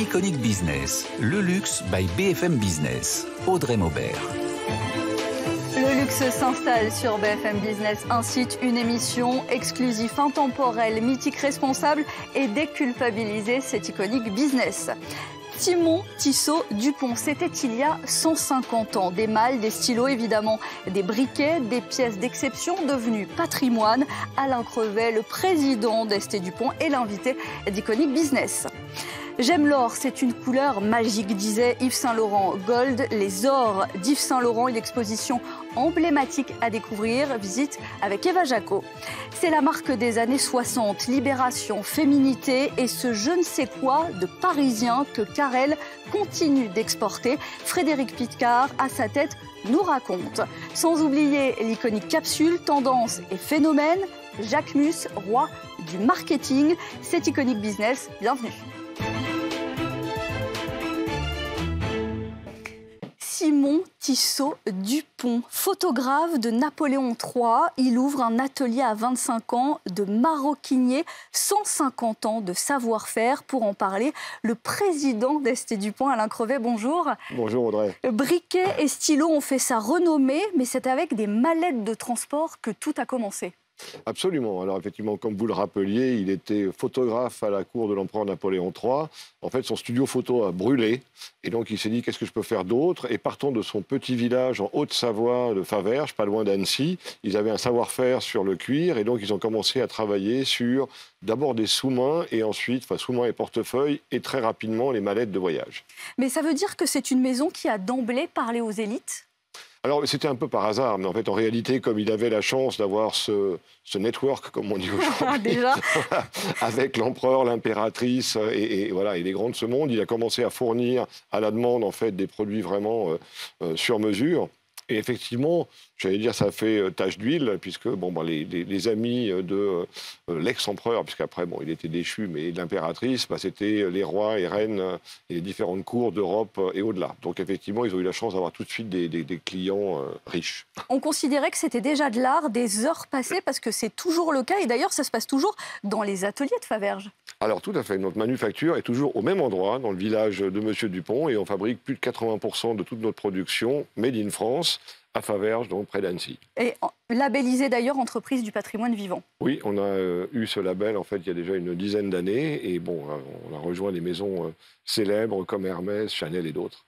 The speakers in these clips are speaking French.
Iconic Business, le luxe by BFM Business. Audrey Maubert. Le luxe s'installe sur BFM Business, un site, une émission exclusive, intemporelle, mythique, responsable et déculpabilisée, c'est Iconic Business. Simon Tissot-Dupont, c'était il y a 150 ans. Des malles, des stylos évidemment, des briquets, des pièces d'exception devenues patrimoine. Alain Crevet, le président d'Estée Dupont, est l'invité d'Iconic Business. J'aime l'or, c'est une couleur magique, disait Yves Saint Laurent. Gold, les ors d'Yves Saint Laurent, une exposition emblématique à découvrir. Visite avec Eva Jaco. C'est la marque des années 60, libération, féminité et ce je ne sais quoi de parisien que Carrel continue d'exporter. Frédéric Picard, à sa tête, nous raconte. Sans oublier l'iconique capsule, tendance et phénomène. Jacques Mus, roi du marketing. C'est Iconic Business, bienvenue. Simon Tissot-Dupont, photographe de Napoléon III, il ouvre un atelier à 25 ans de maroquinier, 150 ans de savoir-faire. Pour en parler, le président d'Estée Dupont, Alain Crevet, bonjour. Bonjour Audrey. Briquet et stylo ont fait sa renommée, mais c'est avec des mallettes de transport que tout a commencé. Absolument. Alors effectivement, comme vous le rappeliez, il était photographe à la cour de l'empereur Napoléon III. En fait, son studio photo a brûlé. Et donc, il s'est dit, qu'est-ce que je peux faire d'autre? Et partant de son petit village en Haute-Savoie de Faverges, pas loin d'Annecy, ils avaient un savoir-faire sur le cuir. Et donc, ils ont commencé à travailler sur d'abord des sous-mains et ensuite, sous-mains et portefeuilles, et très rapidement, les mallettes de voyage. Mais ça veut dire que c'est une maison qui a d'emblée parlé aux élites? Alors, c'était un peu par hasard, mais en fait, en réalité, comme il avait la chance d'avoir ce network, comme on dit aujourd'hui, avec l'empereur, l'impératrice et les grands de ce monde, il a commencé à fournir à la demande, en fait, des produits vraiment sur mesure. Et effectivement, j'allais dire, ça fait tache d'huile, puisque les amis de l'ex-empereur, puisqu'après, il était déchu, mais l'impératrice, c'était les rois et reines et les différentes cours d'Europe et au-delà. Donc effectivement, ils ont eu la chance d'avoir tout de suite des clients riches. On considérait que c'était déjà de l'art, des heures passées, parce que c'est toujours le cas. Et d'ailleurs, ça se passe toujours dans les ateliers de Faverges. Alors tout à fait, notre manufacture est toujours au même endroit, dans le village de Monsieur Dupont, et on fabrique plus de 80% de toute notre production made in France, à Faverges, donc près d'Annecy. Et labellisé d'ailleurs entreprise du patrimoine vivant. Oui, on a eu ce label en fait il y a déjà une dizaine d'années, et on a rejoint des maisons célèbres comme Hermès, Chanel et d'autres.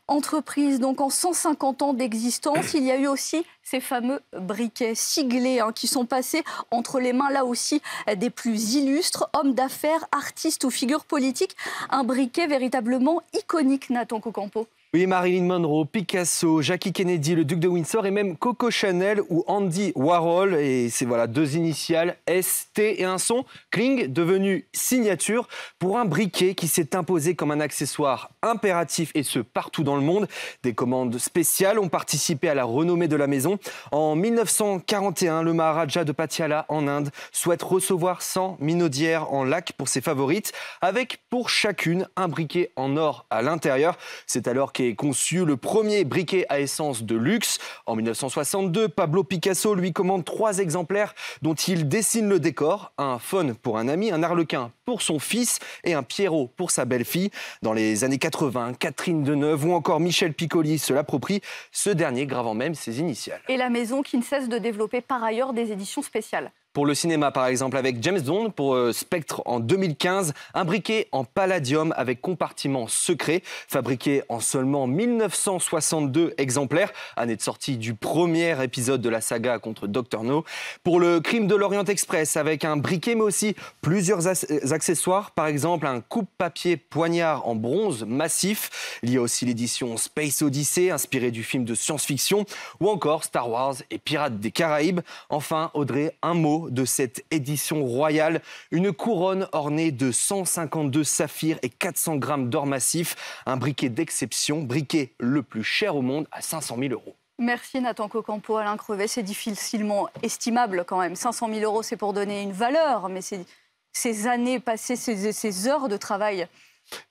Entreprise donc en 150 ans d'existence, il y a eu aussi ces fameux briquets siglés qui sont passés entre les mains là aussi des plus illustres, hommes d'affaires, artistes ou figures politiques. Un briquet véritablement iconique, Nathan Cocampo. Oui, Marilyn Monroe, Picasso, Jackie Kennedy, le duc de Windsor et même Coco Chanel ou Andy Warhol. Et c'est deux initiales, S, T et un son, cling, devenu signature pour un briquet qui s'est imposé comme un accessoire impératif et ce partout dans le monde. Des commandes spéciales ont participé à la renommée de la maison. En 1941, le Maharaja de Patiala en Inde souhaite recevoir 100 minaudières en lac pour ses favorites avec pour chacune un briquet en or à l'intérieur. C'est alors qu'est conçu le premier briquet à essence de luxe. En 1962, Pablo Picasso lui commande 3 exemplaires dont il dessine le décor. Un faune pour un ami, un arlequin pour son fils et un Pierrot pour sa belle-fille. Dans les années 80, Catherine Deneuve ou encore Michel Piccoli se l'approprient, ce dernier gravant même ses initiales. Et la maison qui ne cesse de développer par ailleurs des éditions spéciales. Pour le cinéma, par exemple, avec James Bond, pour Spectre en 2015, un briquet en palladium avec compartiment secret, fabriqué en seulement 1962 exemplaires, année de sortie du premier épisode de la saga contre Dr No. Pour le Crime de l'Orient Express, avec un briquet, mais aussi plusieurs accessoires, par exemple un coupe-papier poignard en bronze massif. Il y a aussi l'édition Space Odyssey, inspirée du film de science-fiction, ou encore Star Wars et Pirates des Caraïbes. Enfin, Audrey, un mot de cette édition royale, une couronne ornée de 152 saphirs et 400 grammes d'or massif, un briquet d'exception, briquet le plus cher au monde à 500 000 €. Merci Nathan Cocampo, Alain Crevet, c'est difficilement estimable quand même. 500 000 € c'est pour donner une valeur, mais c'est ces années passées, ces heures de travail.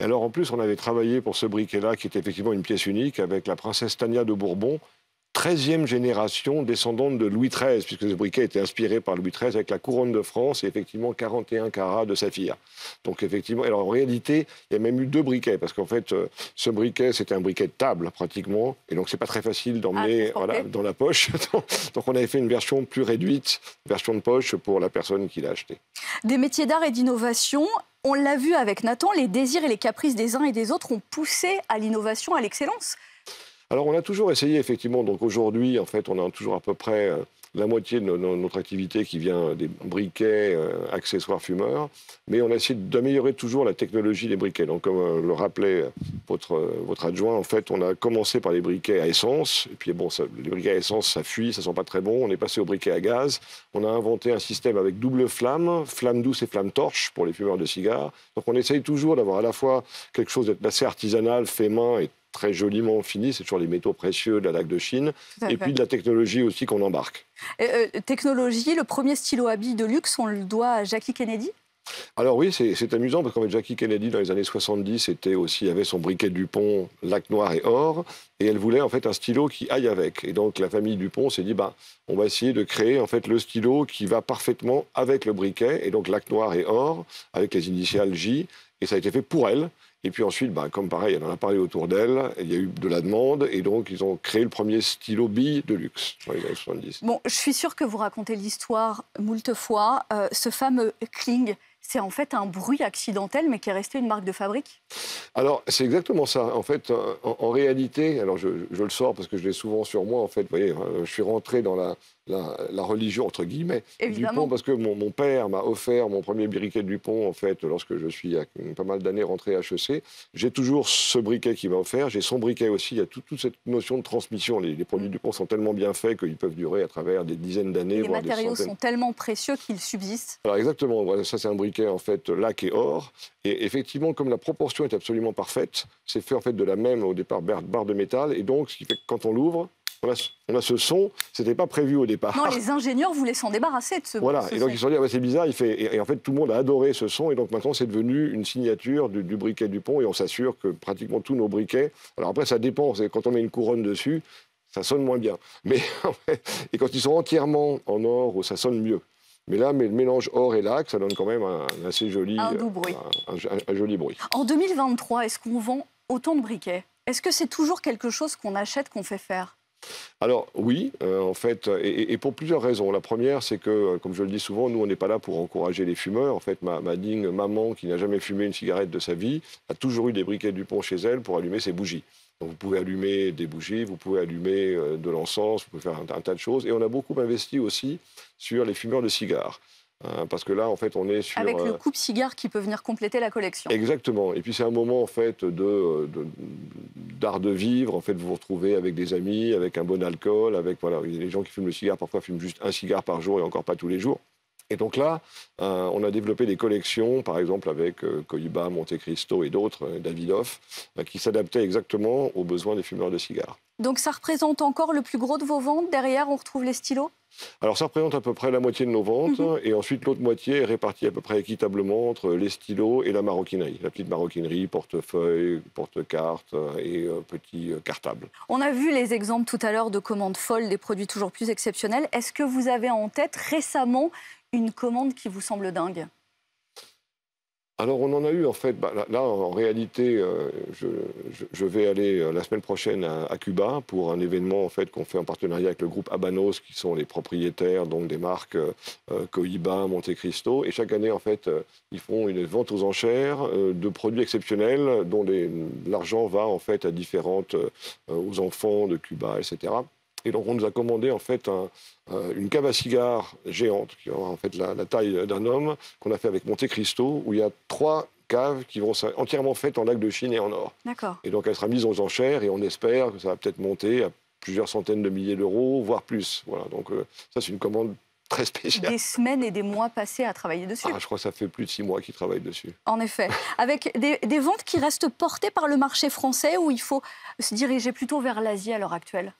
Alors en plus, on avait travaillé pour ce briquet-là, qui est effectivement une pièce unique, avec la princesse Tania de Bourbon, 13e génération descendante de Louis XIII, puisque ce briquet était inspiré par Louis XIII avec la couronne de France et effectivement 41 carats de saphir. Donc effectivement, alors en réalité, il y a même eu 2 briquets, parce qu'en fait, ce briquet, c'était un briquet de table pratiquement, et donc c'est pas très facile d'emmener dans la poche. Donc on avait fait une version plus réduite, version de poche pour la personne qui l'a acheté. Des métiers d'art et d'innovation. On l'a vu avec Nathan, les désirs et les caprices des uns et des autres ont poussé à l'innovation, à l'excellence. Alors, on a toujours essayé, effectivement. Donc, aujourd'hui, en fait, on a toujours à peu près la moitié de notre activité qui vient des briquets, accessoires fumeurs. Mais on a essayé d'améliorer toujours la technologie des briquets. Donc, comme le rappelait votre adjoint, en fait, on a commencé par les briquets à essence. Et puis, bon, les briquets à essence, ça fuit, ça sent pas très bon. On est passé aux briquets à gaz. On a inventé un système avec double flamme douce et flamme torche pour les fumeurs de cigares. Donc, on essaye toujours d'avoir à la fois quelque chose d'assez artisanal, fait main et très joliment fini, c'est toujours les métaux précieux de la laque de Chine, et puis de la technologie aussi qu'on embarque. Technologie, le premier stylo à billes de luxe, on le doit à Jackie Kennedy? Alors oui, c'est amusant parce qu'en fait, Jackie Kennedy, dans les années 70, avait son briquet Dupont, lac noir et or, et elle voulait en fait un stylo qui aille avec. Et donc la famille Dupont s'est dit, on va essayer de créer en fait le stylo qui va parfaitement avec le briquet, et donc lac noir et or, avec les initiales J, et ça a été fait pour elle. Et puis ensuite, comme pareil, elle en a parlé autour d'elle, il y a eu de la demande, et donc ils ont créé le premier stylo bille de luxe dans les années 70. Bon, je suis sûre que vous racontez l'histoire moult fois. Ce fameux Kling, c'est en fait un bruit accidentel, mais qui est resté une marque de fabrique? Alors, c'est exactement ça. En fait, en réalité, alors je le sors parce que je l'ai souvent sur moi, en fait, vous voyez, je suis rentré dans la religion, entre guillemets, Dupont, parce que mon père m'a offert mon premier briquet Dupont, en fait, lorsque je suis, il y a pas mal d'années, rentré à HEC. J'ai toujours ce briquet qu'il m'a offert, j'ai son briquet aussi, il y a toute cette notion de transmission. Les produits Dupont sont tellement bien faits qu'ils peuvent durer à travers des dizaines d'années, voire des centaines. Les matériaux sont tellement précieux qu'ils subsistent. Alors exactement, voilà, ça c'est un briquet, en fait, lac et or. Et effectivement, comme la proportion est absolument parfaite, c'est fait en fait de la même, au départ, barre de métal, et donc, ce qui fait que quand on l'ouvre, on a ce son, c'était pas prévu au départ. Non, les ingénieurs voulaient s'en débarrasser de ce son. Voilà, et donc ils se sont dit, c'est bizarre, et en fait tout le monde a adoré ce son, et donc maintenant c'est devenu une signature du briquet Dupont, et on s'assure que pratiquement tous nos briquets, alors après ça dépend, quand on met une couronne dessus, ça sonne moins bien, mais et quand ils sont entièrement en or, ça sonne mieux. Mais là, le mélange or et lac, ça donne quand même un assez joli, doux bruit. Un joli bruit. En 2023, est-ce qu'on vend autant de briquets? Est-ce que c'est toujours quelque chose qu'on achète, qu'on fait faire? Alors oui, en fait, et pour plusieurs raisons. La première, c'est que, comme je le dis souvent, nous, on n'est pas là pour encourager les fumeurs. En fait, ma digne maman, qui n'a jamais fumé une cigarette de sa vie, a toujours eu des briquets Dupont chez elle pour allumer ses bougies. Donc, vous pouvez allumer des bougies, vous pouvez allumer de l'encens, vous pouvez faire un tas de choses. Et on a beaucoup investi aussi sur les fumeurs de cigares. Parce que là, en fait, on est sur... Avec le coupe-cigare qui peut venir compléter la collection. Exactement. Et puis, c'est un moment, en fait, d'art de vivre. En fait, vous vous retrouvez avec des amis, avec un bon alcool, avec... Voilà, les gens qui fument le cigare, parfois, fument juste un cigare par jour et encore pas tous les jours. Et donc là, on a développé des collections, par exemple avec Cohiba, Monte Cristo et d'autres, Davidoff, qui s'adaptaient exactement aux besoins des fumeurs de cigares. Donc ça représente encore le plus gros de vos ventes? Derrière, on retrouve les stylos? Alors ça représente à peu près la moitié de nos ventes, et ensuite l'autre moitié est répartie à peu près équitablement entre les stylos et la maroquinerie. La petite maroquinerie, portefeuille, porte-cartes et petits cartables. On a vu les exemples tout à l'heure de commandes folles, des produits toujours plus exceptionnels. Est-ce que vous avez en tête récemment une commande qui vous semble dingue? Alors, on en a eu, en fait, là, en réalité, je vais aller la semaine prochaine à Cuba pour un événement, en fait, qu'on fait en partenariat avec le groupe Habanos, qui sont les propriétaires, donc, des marques Cohiba, Monte Cristo. Et chaque année, en fait, ils font une vente aux enchères de produits exceptionnels dont l'argent va, en fait, à différentes, aux enfants de Cuba, etc. Et donc, on nous a commandé, en fait, une cave à cigares géante, qui a en fait la taille d'un homme, qu'on a fait avec Monte Cristo, où il y a 3 caves qui vont être entièrement faites en laque de Chine et en or. D'accord. Et donc, elle sera mise aux enchères, et on espère que ça va peut-être monter à plusieurs centaines de milliers d'euros, voire plus. Voilà, donc ça, c'est une commande très spéciale. Des semaines et des mois passés à travailler dessus. Je crois que ça fait plus de 6 mois qu'ils travaillent dessus. En effet. Avec des ventes qui restent portées par le marché français, ou il faut se diriger plutôt vers l'Asie à l'heure actuelle?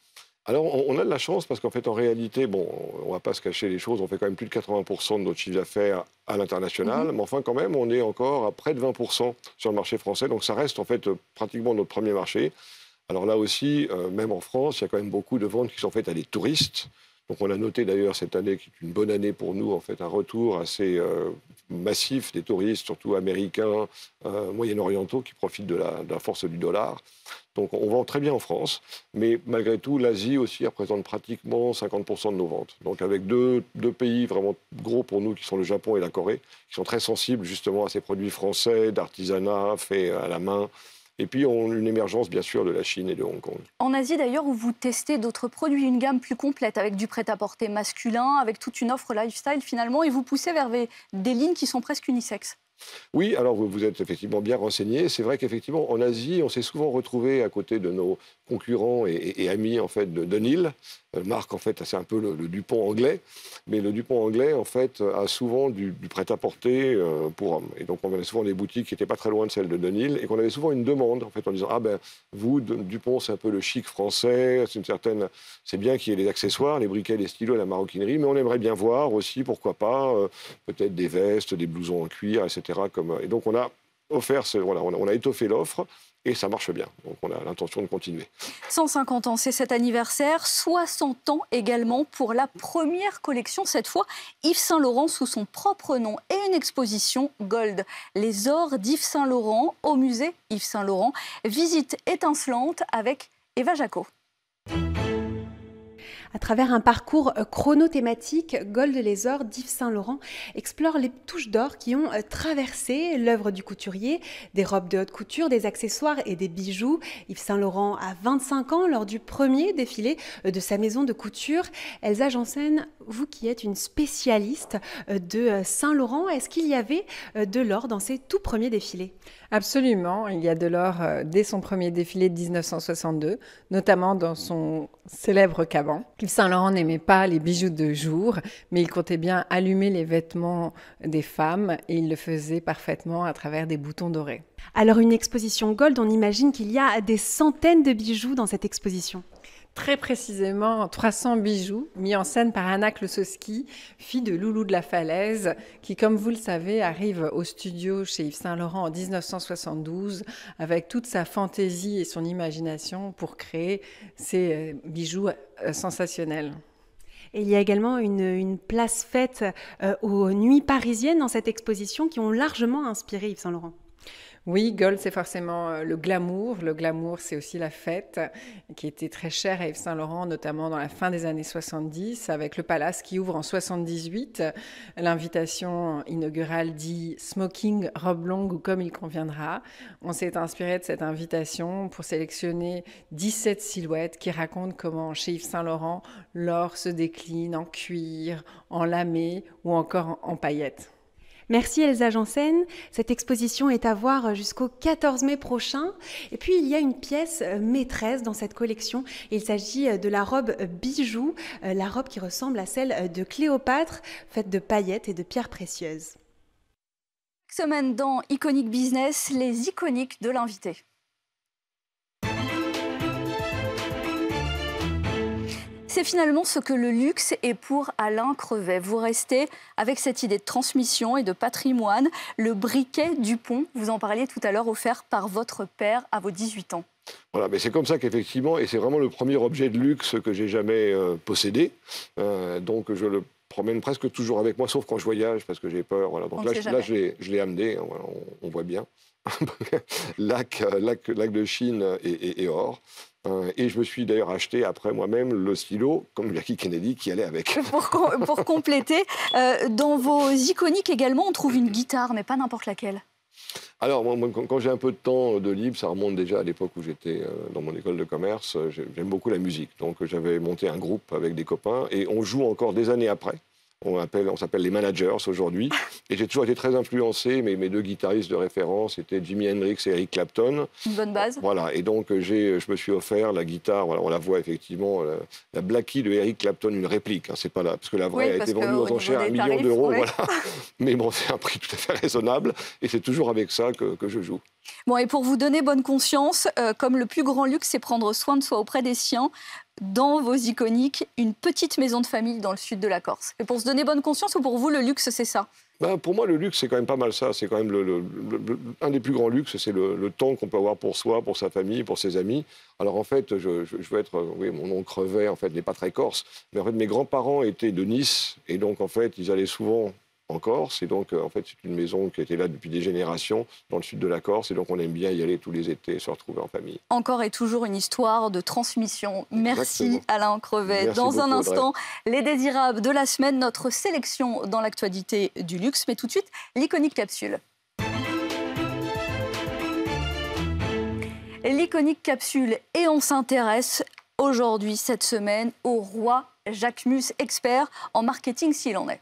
Alors, on a de la chance parce qu'en fait, en réalité, bon, on ne va pas se cacher les choses, on fait quand même plus de 80% de notre chiffre d'affaires à l'international, mais enfin, quand même, on est encore à près de 20% sur le marché français, donc ça reste en fait pratiquement notre premier marché. Alors là aussi, même en France, il y a quand même beaucoup de ventes qui sont faites à des touristes. Donc on a noté d'ailleurs cette année, qui est une bonne année pour nous, en fait, un retour assez massif des touristes, surtout américains, moyen-orientaux, qui profitent de la force du dollar. Donc on vend très bien en France, mais malgré tout, l'Asie aussi représente pratiquement 50% de nos ventes. Donc avec deux pays vraiment gros pour nous, qui sont le Japon et la Corée, qui sont très sensibles justement à ces produits français, d'artisanat, faits à la main. Et puis, on a une émergence, bien sûr, de la Chine et de Hong Kong. En Asie, d'ailleurs, où vous testez d'autres produits, une gamme plus complète, avec du prêt-à-porter masculin, avec toute une offre lifestyle, finalement, et vous poussez vers des lignes qui sont presque unisexes. Oui, alors vous êtes effectivement bien renseigné. C'est vrai qu'effectivement, en Asie, on s'est souvent retrouvé à côté de nos concurrents et amis, en fait, de Dunhill. Marque, en fait, c'est un peu le Dupont anglais. Mais le Dupont anglais, en fait, a souvent du prêt-à-porter pour hommes. Et donc, on avait souvent des boutiques qui n'étaient pas très loin de celles de Dunhill et qu'on avait souvent une demande, en fait, en disant « Ah ben, vous, Dupont, c'est un peu le chic français, c'est bien qu'il y ait les accessoires, les briquets, les stylos, la maroquinerie, mais on aimerait bien voir aussi, pourquoi pas, peut-être des vestes, des blousons en cuir, etc. » Et donc, on a offert, on a étoffé l'offre. Et ça marche bien, donc on a l'intention de continuer. 150 ans, c'est cet anniversaire. 60 ans également pour la première collection, cette fois Yves Saint Laurent sous son propre nom et une exposition Gold. Les ors d'Yves Saint Laurent au musée Yves Saint Laurent. Visite étincelante avec Eva Jacot. À travers un parcours chronothématique, Gold les ors d'Yves Saint Laurent explore les touches d'or qui ont traversé l'œuvre du couturier, des robes de haute couture, des accessoires et des bijoux. Yves Saint Laurent a 25 ans lors du premier défilé de sa maison de couture. Elsa Janssen, vous qui êtes une spécialiste de Saint Laurent, est-ce qu'il y avait de l'or dans ses tout premiers défilés ? Absolument, il y a de l'or dès son premier défilé de 1962, notamment dans son célèbre caban. Yves Saint Laurent n'aimait pas les bijoux de jour, mais il comptait bien allumer les vêtements des femmes et il le faisait parfaitement à travers des boutons dorés. Alors une exposition Gold, on imagine qu'il y a des centaines de bijoux dans cette exposition. Très précisément 300 bijoux mis en scène par Anna Klossowski, fille de Loulou de la Falaise, qui, comme vous le savez, arrive au studio chez Yves Saint Laurent en 1972 avec toute sa fantaisie et son imagination pour créer ces bijoux sensationnels. Et il y a également une place faite aux nuits parisiennes dans cette exposition qui ont largement inspiré Yves Saint Laurent. Oui, Gold, c'est forcément le glamour. Le glamour, c'est aussi la fête, qui était très chère à Yves Saint Laurent, notamment dans la fin des années 70, avec le Palace qui ouvre en 78. L'invitation inaugurale dit « smoking, robe longue ou comme il conviendra ». On s'est inspiré de cette invitation pour sélectionner 17 silhouettes qui racontent comment, chez Yves Saint Laurent, l'or se décline en cuir, en lamé ou encore en paillettes. Merci Elsa Janssen. Cette exposition est à voir jusqu'au 14 mai prochain. Et puis il y a une pièce maîtresse dans cette collection. Il s'agit de la robe bijou, la robe qui ressemble à celle de Cléopâtre, faite de paillettes et de pierres précieuses. Cette semaine dans Iconic Business, les iconiques de l'invité. C'est finalement ce que le luxe est pour Alain Crevet. Vous restez avec cette idée de transmission et de patrimoine, le briquet Dupont, vous en parliez tout à l'heure, offert par votre père à vos 18 ans. Voilà, mais c'est comme ça qu'effectivement, et c'est vraiment le premier objet de luxe que j'ai jamais possédé, donc je le promène presque toujours avec moi, sauf quand je voyage, parce que j'ai peur. Voilà. Donc là, je l'ai amené, voilà, on voit bien. lac de Chine et or. Et je me suis d'ailleurs acheté après moi-même le stylo, comme Jackie Kennedy, qui allait avec. Pour compléter, dans vos iconiques également, on trouve une guitare, mais pas n'importe laquelle. Alors, moi, quand j'ai un peu de temps de libre, ça remonte déjà à l'époque où j'étais dans mon école de commerce, j'aime beaucoup la musique. Donc j'avais monté un groupe avec des copains et on joue encore des années après. On s'appelle les managers aujourd'hui. Et j'ai toujours été très influencé. Mes deux guitaristes de référence étaient Jimi Hendrix et Eric Clapton. Une bonne base. Voilà. Et donc, je me suis offert la guitare. Voilà, on la voit effectivement. La Blackie de Eric Clapton, une réplique. Hein, c'est pas là, parce que la vraie a été vendue aux enchères à 1 million d'euros. Ouais. Voilà. Mais bon, c'est un prix tout à fait raisonnable. Et c'est toujours avec ça que je joue. Bon, et pour vous donner bonne conscience, comme le plus grand luxe, c'est prendre soin de soi auprès des siens, dans vos iconiques une petite maison de famille dans le sud de la Corse. Et pour se donner bonne conscience ou pour vous, le luxe, c'est ça? Pour moi, le luxe, c'est quand même pas mal ça. C'est quand même un des plus grands luxes, c'est le temps qu'on peut avoir pour soi, pour sa famille, pour ses amis. Alors en fait, je veux être... Oui, mon nom Crevet, en fait, n'est pas très corse. Mais en fait, mes grands-parents étaient de Nice. Et donc, en fait, ils allaient souvent en Corse. Et donc, en fait, c'est une maison qui était là depuis des générations, dans le sud de la Corse. Et donc, on aime bien y aller tous les étés, se retrouver en famille. Encore et toujours une histoire de transmission. Merci Exactement. Alain Crevet. Merci Dans beaucoup, un instant, Audrey. les désirables de la semaine, notre sélection dans l'actualité du luxe. Mais tout de suite, l'iconique capsule. L'iconique capsule. Et on s'intéresse aujourd'hui, cette semaine, au roi Jacques Mus, expert en marketing s'il en est.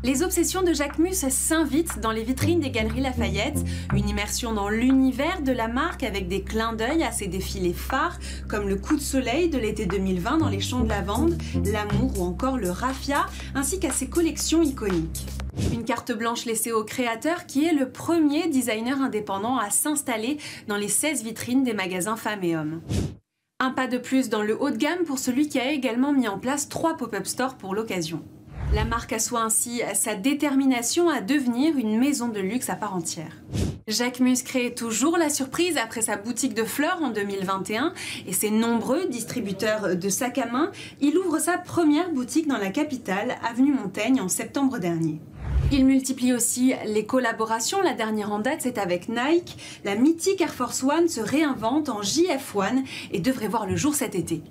Les obsessions de Jacques Mus s'invitent dans les vitrines des Galeries Lafayette. Une immersion dans l'univers de la marque avec des clins d'œil à ses défilés phares comme le coup de soleil de l'été 2020 dans les champs de lavande, l'amour ou encore le raffia, ainsi qu'à ses collections iconiques. Une carte blanche laissée au créateur qui est le premier designer indépendant à s'installer dans les 16 vitrines des magasins femmes et hommes. Un pas de plus dans le haut de gamme pour celui qui a également mis en place 3 pop-up stores pour l'occasion. La marque assoit ainsi sa détermination à devenir une maison de luxe à part entière. Jacques Mus crée toujours la surprise après sa boutique de fleurs en 2021 et ses nombreux distributeurs de sacs à main. Il ouvre sa première boutique dans la capitale, avenue Montaigne, en septembre dernier. Il multiplie aussi les collaborations. La dernière en date, c'est avec Nike. La mythique Air Force One se réinvente en JF1 et devrait voir le jour cet été.